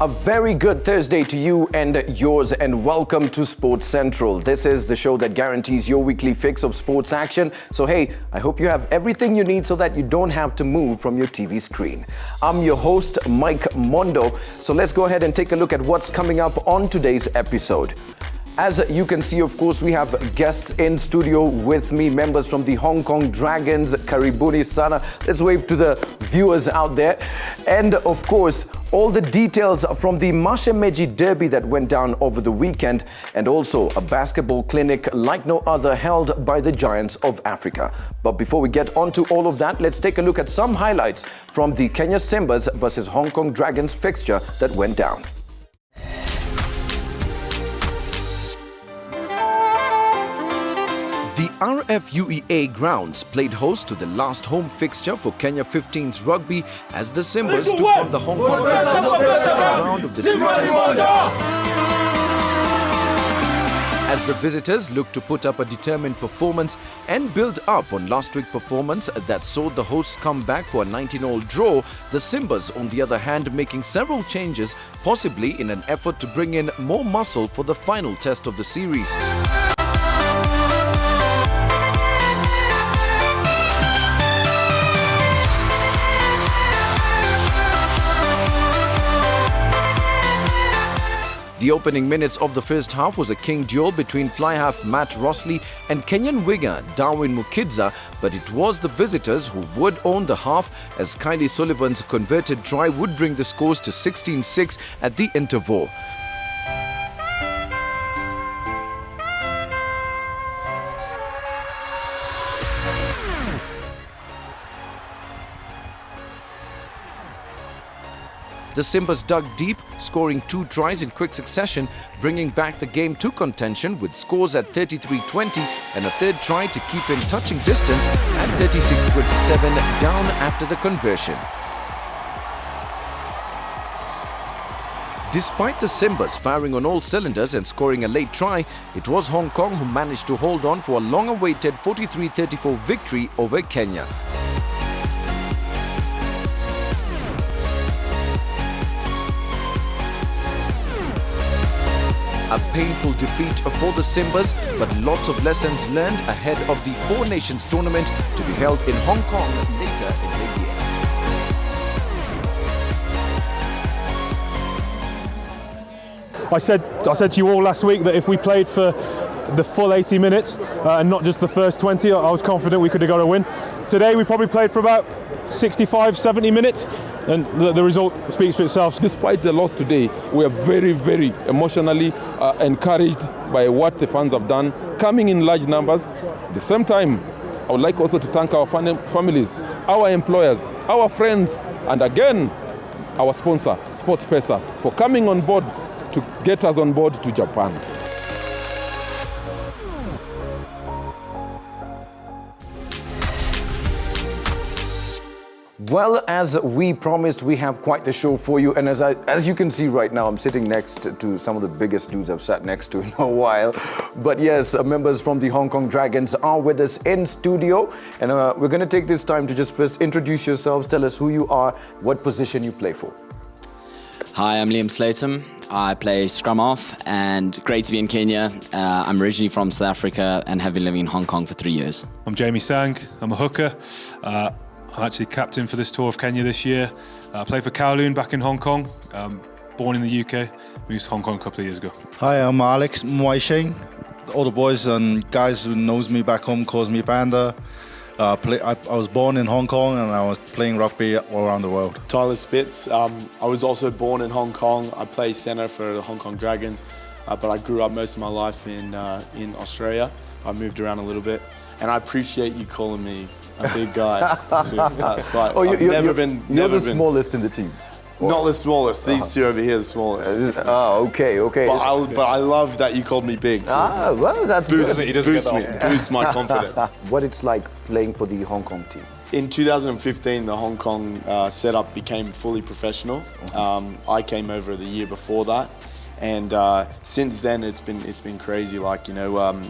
A very good Thursday to you and yours, and welcome to Sports Central. This is the show that guarantees your weekly fix of sports action. So hey, I hope you have everything you need so that you don't have to move from your TV screen. I'm your host, Mike Mondo. So let's go ahead and take a look at what's coming up on today's episode. As you can see, of course, we have guests in studio with me, members from the Hong Kong Dragons. Karibuni sana. Let's wave to the viewers out there. And of course, all the details from the Mashemeji Derby that went down over the weekend, and also a basketball clinic like no other held by the Giants of Africa. But before we get on to all of that, let's take a look at some highlights from the Kenya Simbas versus Hong Kong Dragons fixture that went down. The RFUEA grounds played host to the last home fixture for Kenya 15's rugby as the Simbas took on the Hong Kong Dragons for the second round of the two-test series. As the visitors looked to put up a determined performance and build up on last week's performance that saw the hosts come back for a 19-all draw, the Simbas, on the other hand, making several changes, possibly in an effort to bring in more muscle for the final test of the series. The opening minutes of the first half was a king duel between fly-half Matt Rossley and Kenyan winger Darwin Mukidza, but it was the visitors who would own the half as Kylie Sullivan's converted try would bring the scores to 16-6 at the interval. The Simbas dug deep, scoring 2 tries in quick succession, bringing back the game to contention with scores at 33-20 and a third try to keep in touching distance at 36-27 down after the conversion. Despite the Simbas firing on all cylinders and scoring a late try, it was Hong Kong who managed to hold on for a long-awaited 43-34 victory over Kenya. A painful defeat for the Simbas, but lots of lessons learned ahead of the Four Nations tournament to be held in Hong Kong later in the year. I said to you all last week that if we played for the full 80 minutes and not just the first 20, I was confident we could have got a win. Today we probably played for about 65, 70 minutes, and the result speaks for itself. Despite the loss today, we are very, very emotionally encouraged by what the fans have done, coming in large numbers. At the same time, I would like also to thank our families, our employers, our friends, and again, our sponsor, SportsPesa, for coming on board to get us on board to Japan. Well, as we promised, we have quite the show for you. And as you can see right now, I'm sitting next to some of the biggest dudes I've sat next to in a while. But yes, members from the Hong Kong Dragons are with us in studio. And we're going to take this time to just first introduce yourselves. Tell us who you are, what position you play for. Hi, I'm Liam Slatum. I play scrum half, and great to be in Kenya. I'm originally from South Africa and have been living in Hong Kong for 3 years. I'm Jamie Sang. I'm a hooker. I'm actually captain for this tour of Kenya this year. I played for Kowloon back in Hong Kong. Born in the UK, moved to Hong Kong a couple of years ago. Hi, I'm Alex Mwai. All the boys and guys who knows me back home calls me Panda. I was born in Hong Kong and I was playing rugby all around the world. Tyler Spitz. I was also born in Hong Kong. I play centre for the Hong Kong Dragons, but I grew up most of my life in Australia. I moved around a little bit, and I appreciate you calling me a big guy. That's quite. You're the smallest in the team. Not the smallest. These two over here are the smallest. Okay. But I love that you called me big too. Well, that's good. Boost my confidence. What it's like playing for the Hong Kong team. In 2015, the Hong Kong setup became fully professional. I came over the year before that, and since then it's been crazy. Like, you know,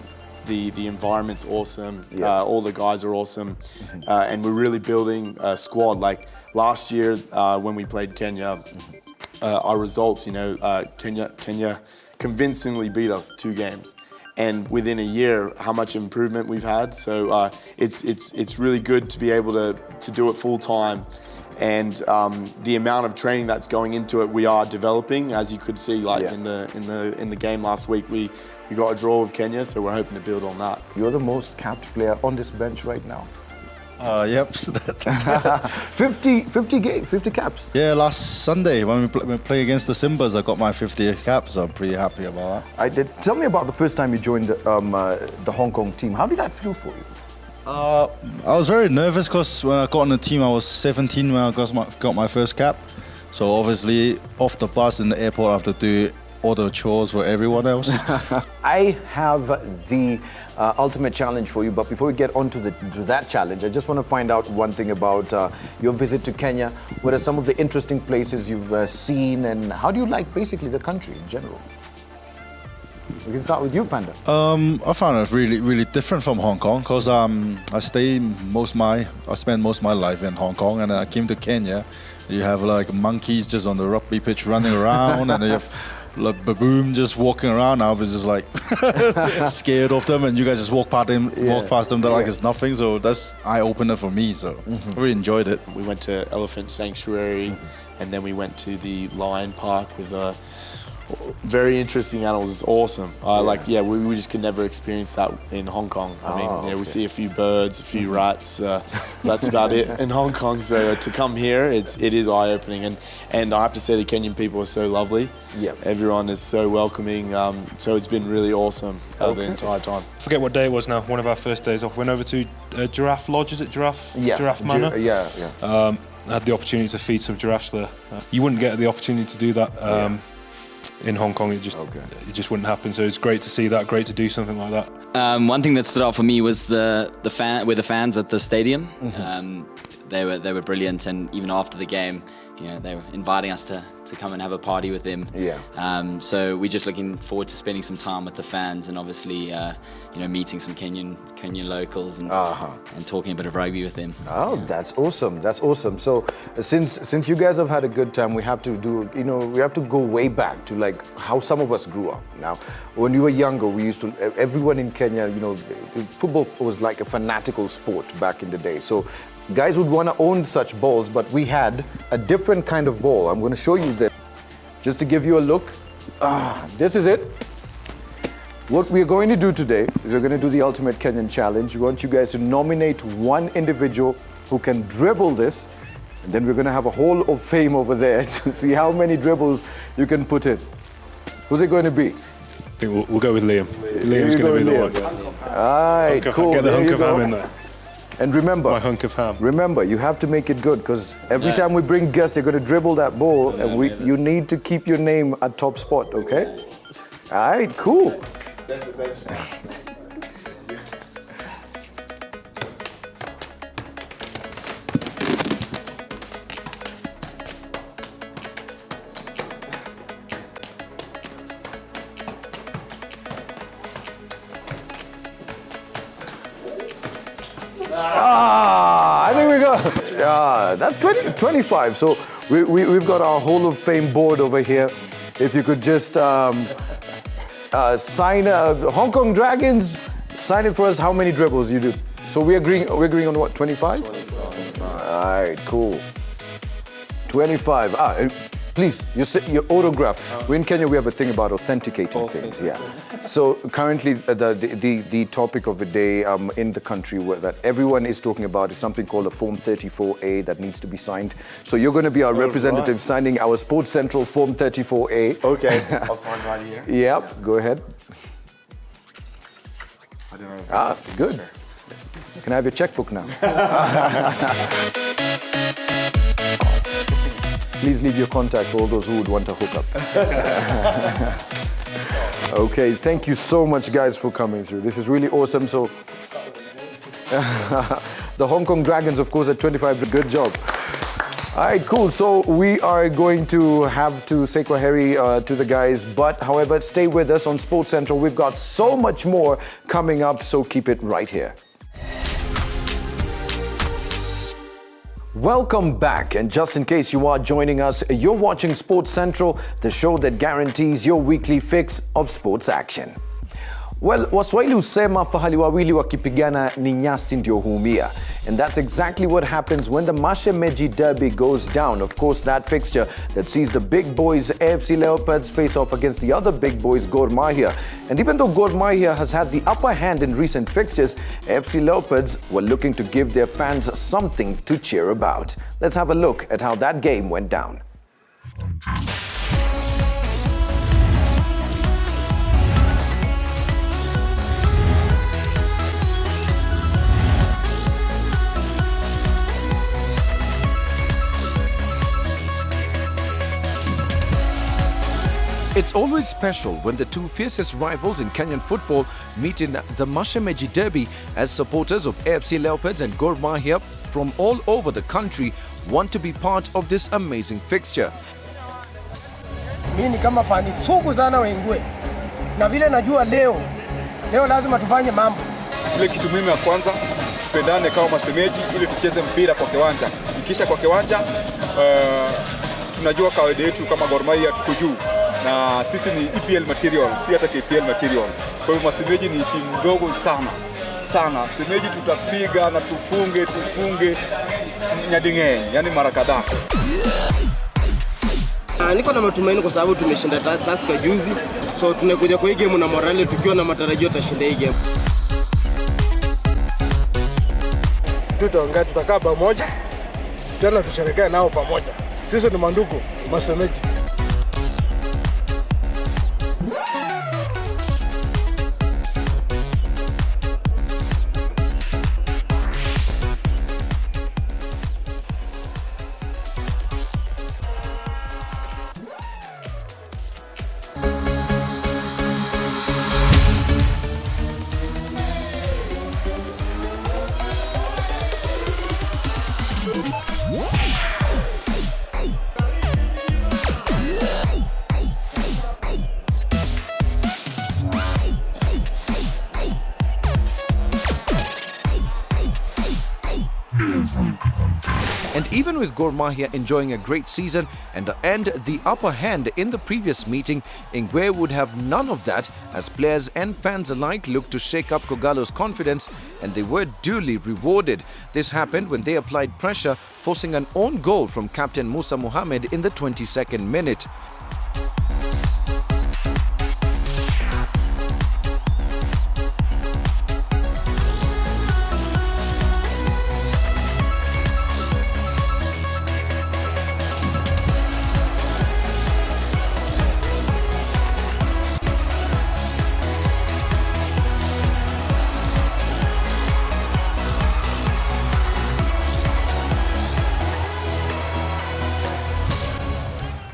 the environment's awesome. Yeah. All the guys are awesome, and we're really building a squad. Like last year when we played Kenya, our results, Kenya convincingly beat us 2 games. And within a year, how much improvement we've had. So it's really good to be able to do it full time. And the amount of training that's going into it, we are developing. As you could see, in the game last week, we got a draw with Kenya, so we're hoping to build on that. You're the most capped player on this bench right now. Yep. 50 caps. Yeah, last Sunday when we play against the Simbas, I got my 50th cap, so I'm pretty happy about that. I did. Tell me about the first time you joined the Hong Kong team. How did that feel for you? I was very nervous because when I got on the team, I was 17 when I got my first cap. So obviously, off the bus in the airport, I have to do all the chores for everyone else. I have the ultimate challenge for you, but before we get on to that challenge, I just want to find out one thing about your visit to Kenya. What are some of the interesting places you've seen, and how do you like basically the country in general? We can start with you, Panda. I found it really, really different from Hong Kong because I spent most of my life in Hong Kong, and I came to Kenya. You have like monkeys just on the rugby pitch running around, and you have like baboon just walking around. I was just like scared of them, and you guys just walk past them like it's nothing. So that's eye-opener for me. So I really enjoyed it. We went to Elephant Sanctuary, and then we went to the Lion Park with very interesting animals. It's awesome. We just could never experience that in Hong Kong. We see a few birds, a few rats. That's about it in Hong Kong. So to come here, it is eye-opening, and I have to say the Kenyan people are so lovely. Yeah. Everyone is so welcoming. So it's been really awesome the entire time. Forget what day it was now. One of our first days off. Went over to Giraffe Lodge. Is it Giraffe? Yeah. Giraffe Manor. Yeah. Had the opportunity to feed some giraffes there. You wouldn't get the opportunity to do that. In Hong Kong, it just wouldn't happen. So it's great to see that. Great to do something like that. One thing that stood out for me was the fans at the stadium. They were brilliant, and even after the game, they were inviting us to come and have a party with them. Yeah. So we're just looking forward to spending some time with the fans, and obviously, meeting some Kenyan locals and talking a bit of rugby with them. Oh, yeah. That's awesome. That's awesome. So since you guys have had a good time, we have to go way back to like how some of us grew up. Now, when we were younger, everyone in Kenya, football was like a fanatical sport back in the day. So guys would want to own such balls, but we had a different kind of ball. I'm going to show you this, just to give you a look. This is it. What we're going to do today is we're going to do the Ultimate Kenyan Challenge. We want you guys to nominate one individual who can dribble this, and then we're going to have a Hall of Fame over there to see how many dribbles you can put in. Who's it going to be? I think we'll go with Liam. Liam's going to be the one. All right, cool. Get the hunk of ham in there. And remember, my hunk of ham. Remember, you have to make it good, because every time we bring guests, they're going to dribble that ball, and you need to keep your name at top spot, okay? All right, cool. I think we got, that's 25. So we've got our Hall of Fame board over here. If you could just sign Hong Kong Dragons, sign it for us how many dribbles you do. So we're agreeing on what, 25? 25. All right, cool. 25. Please, your autograph. We're in Kenya, we have a thing about authenticating things. Yeah. So currently, the topic of the day in the country that everyone is talking about is something called a Form 34A that needs to be signed. So you're going to be our representative signing our Sports Central Form 34A. Okay, I'll sign right here. Yep, go ahead. I don't know if good. Sure. Can I have your checkbook now? Please leave your contact for all those who would want to hook up. Okay, thank you so much, guys, for coming through. This is really awesome. So, the Hong Kong Dragons, of course, at 25, good job. All right, cool. So we are going to have to say kwaheri to the guys, but however, stay with us on Sports Central. We've got so much more coming up, so keep it right here. Welcome back, and just in case you are joining us, you're watching Sports Central, the show that guarantees your weekly fix of sports action. Well, Waswahili husema fahali wawili wakipigana ni nyasi ndio huumia. And that's exactly what happens when the Mashemeji Derby goes down. Of course, that fixture that sees the big boys AFC Leopards face off against the other big boys Gor Mahia. And even though Gor Mahia has had the upper hand in recent fixtures, AFC Leopards were looking to give their fans something to cheer about. Let's have a look at how that game went down. It's always special when the two fiercest rivals in Kenyan football meet in the Mashemeji Derby, as supporters of AFC Leopards and Gor Mahia from all over the country want to be part of this amazing fixture. Mimi ni kama fani sugu sana Wengwe. Na vile najua leo lazima tufanye mambo. Ile kitu muhimu ya kwanza, tupendane kama mashemeji ili tucheze mpira kwa kiwanja. Ikisha kwa kiwanja, tunajua kawaida yetu kama Gor Mahia tuko juu. Na sisi ni EPL material, si hata KPL material. Kwa hivyo Mashemeji ni timu ndogo sana. Semeji tutapiga na tufunge nyadingeni, yani mara kadhaa. Niko na matumaini kwa sababu tumeshinda Tusker juzi. So tunakuja kwa hii game na morale tukiwa na matarajio tutashinda hii game. Tutakaa pamoja. Tena tusherehekee nao pamoja. Sisi ni mandugu Mashemeji. And even with Gor Mahia enjoying a great season and the upper hand in the previous meeting, Ingwe would have none of that, as players and fans alike looked to shake up Kogalo's confidence, and they were duly rewarded. This happened when they applied pressure, forcing an own goal from captain Musa Mohamed in the 22nd minute.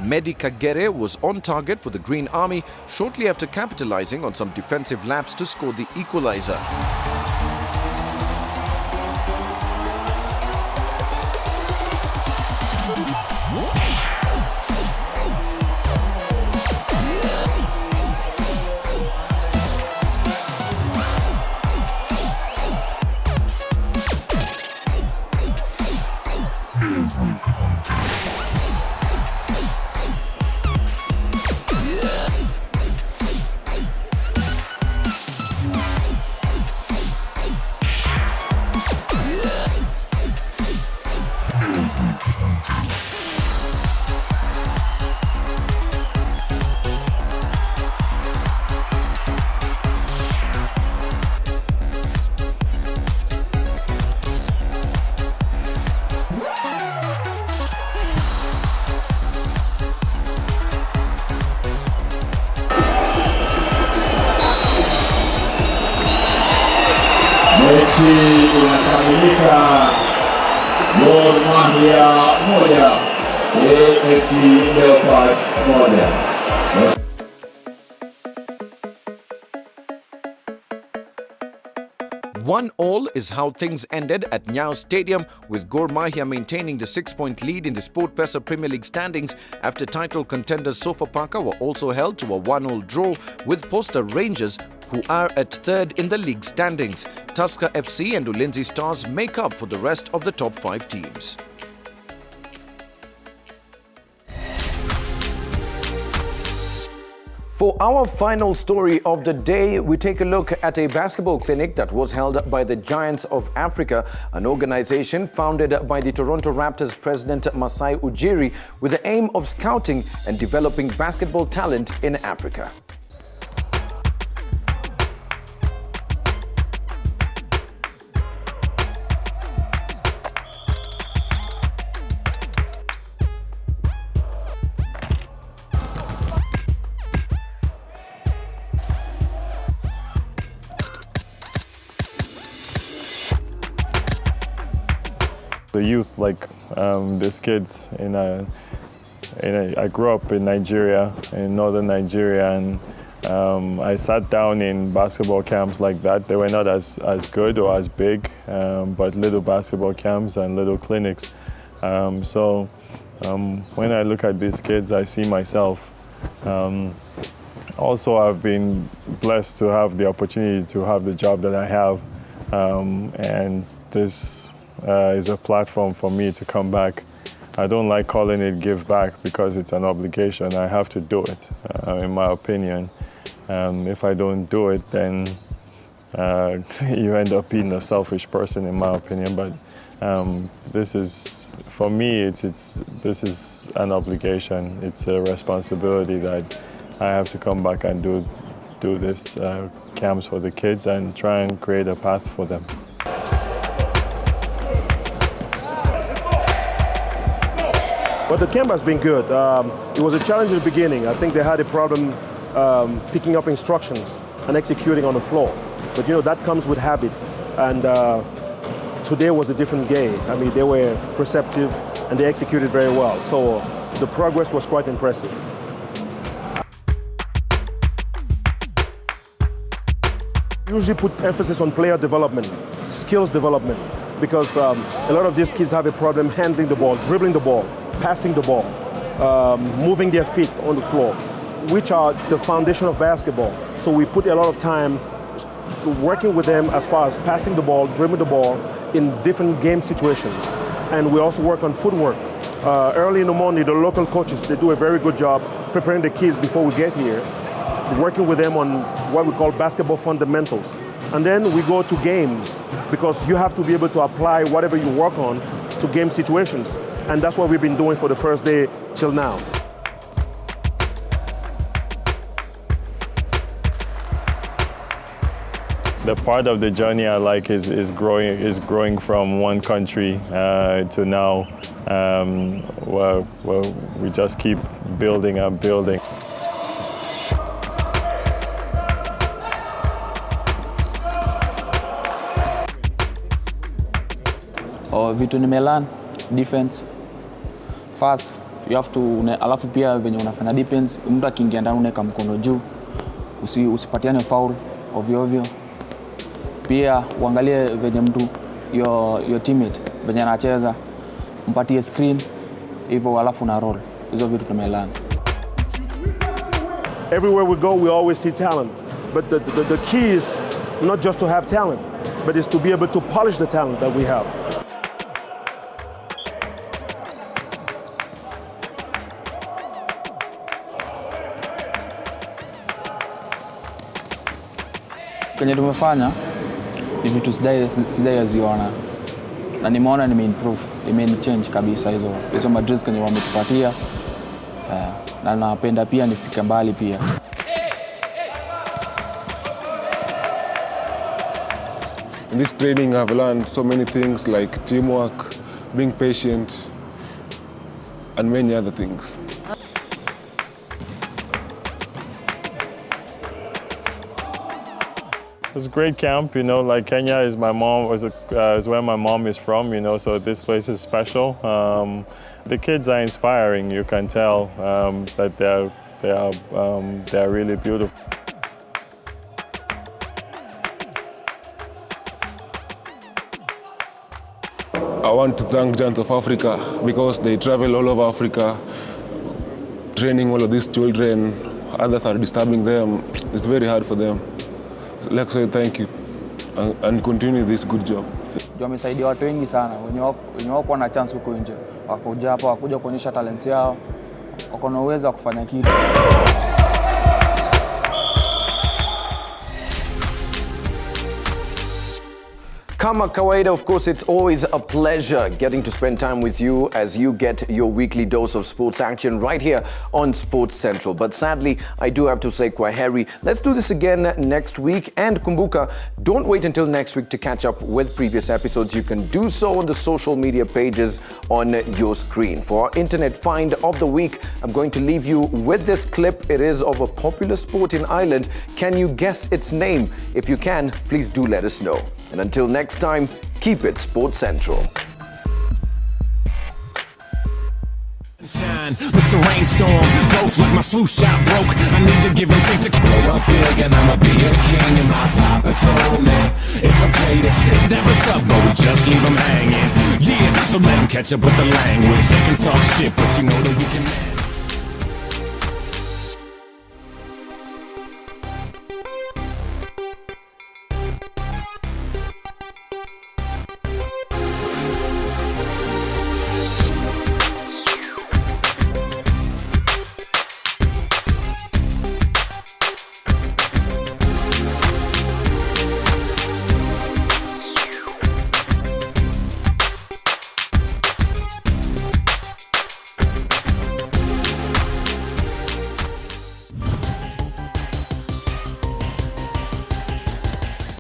Medi Kagere was on target for the Green Army shortly after capitalizing on some defensive lapse to score the equalizer. Mechi inakamilika. Gor Mahia 1, AFC Leopards 1. 1-1 is how things ended at Nyao Stadium, with Gor Mahia maintaining the 6-point lead in the SportPesa Premier League standings after title contenders Sofapaka were also held to a 1-1 draw with Posta Rangers, who are at third in the league standings. Tusker FC and Ulinzi Stars make up for the rest of the top 5 teams. For our final story of the day, we take a look at a basketball clinic that was held by the Giants of Africa, an organization founded by the Toronto Raptors president Masai Ujiri with the aim of scouting and developing basketball talent in Africa. The youth, like these kids, I grew up in Nigeria, in northern Nigeria, and I sat down in basketball camps like that. They were not as good or as big, but little basketball camps and little clinics. So when I look at these kids, I see myself. Also, I've been blessed to have the opportunity to have the job that I have, and this is a platform for me to come back. I don't like calling it give back because it's an obligation. I have to do it, in my opinion. If I don't do it, then you end up being a selfish person, in my opinion. But this is, for me, this is an obligation. It's a responsibility that I have to come back and do this camps for the kids and try and create a path for them. But the camp has been good. It was a challenge in the beginning. I think they had a problem picking up instructions and executing on the floor. But that comes with habit. And today was a different game. I mean, they were receptive and they executed very well. So the progress was quite impressive. Usually put emphasis on player development, skills development, because a lot of these kids have a problem handling the ball, dribbling the ball, passing the ball, moving their feet on the floor, which are the foundation of basketball. So we put a lot of time working with them as far as passing the ball, dribbling the ball in different game situations. And we also work on footwork. Early in the morning, the local coaches, they do a very good job preparing the kids before we get here, working with them on what we call basketball fundamentals. And then we go to games, because you have to be able to apply whatever you work on to game situations. And that's what we've been doing for the first day till now. The part of the journey I like is growing from one country to now, where we just keep building up, building. Vitu nimelearn defense first, you have to alafu pia venye unafanya defense, mtu akiingia ndani unaweka mkono juu, usipatiane foul ovyo ovyo. Pia uangalie venye mtu your teammate venye anacheza, mpatie screen hivyo alafu na roll. Hizo vitu tumelearn. Everywhere we go, we always see talent, but the key is not just to have talent, but is to be able to polish the talent that we have. Kenye tumefanya ni vitu sijaziona na nimeona nimeimprove, change kabisa hizo madress kenye wametupatia, na napenda pia nifike mbali pia. In this training I've learned so many things like teamwork, being patient and many other things. It was a great camp, like Kenya is is where my mom is from, so this place is special. The kids are inspiring, you can tell that they're really beautiful. I want to thank Giants of Africa because they travel all over Africa, training all of these children. Others are disturbing them. It's very hard for them. I'd like to say thank you and continue this good job. Wamesaidia watu wengi sana wenye wako na chance huko nje. Wakuja hapa, wakuja kuonyesha talent yao, wako na uwezo wa kufanya kitu. Kama kawaida, of course, it's always a pleasure getting to spend time with you as you get your weekly dose of sports action right here on Sports Central. But sadly, I do have to say, Kwaheri. Let's do this again next week. And Kumbuka, don't wait until next week to catch up with previous episodes. You can do so on the social media pages on your screen. For our internet find of the week, I'm going to leave you with this clip. It is of a popular sport in Ireland. Can you guess its name? If you can, please do let us know. And until next time, keep it Sports Central. Mr. Rainstorm, both like my flu shot broke. I need to give and take to grow up big, and I'ma be a king. And my papa told me it's okay to sit there and up, but we just leave them hanging. Yeah, so let them catch up with the language. They can talk shit, but you know that we can.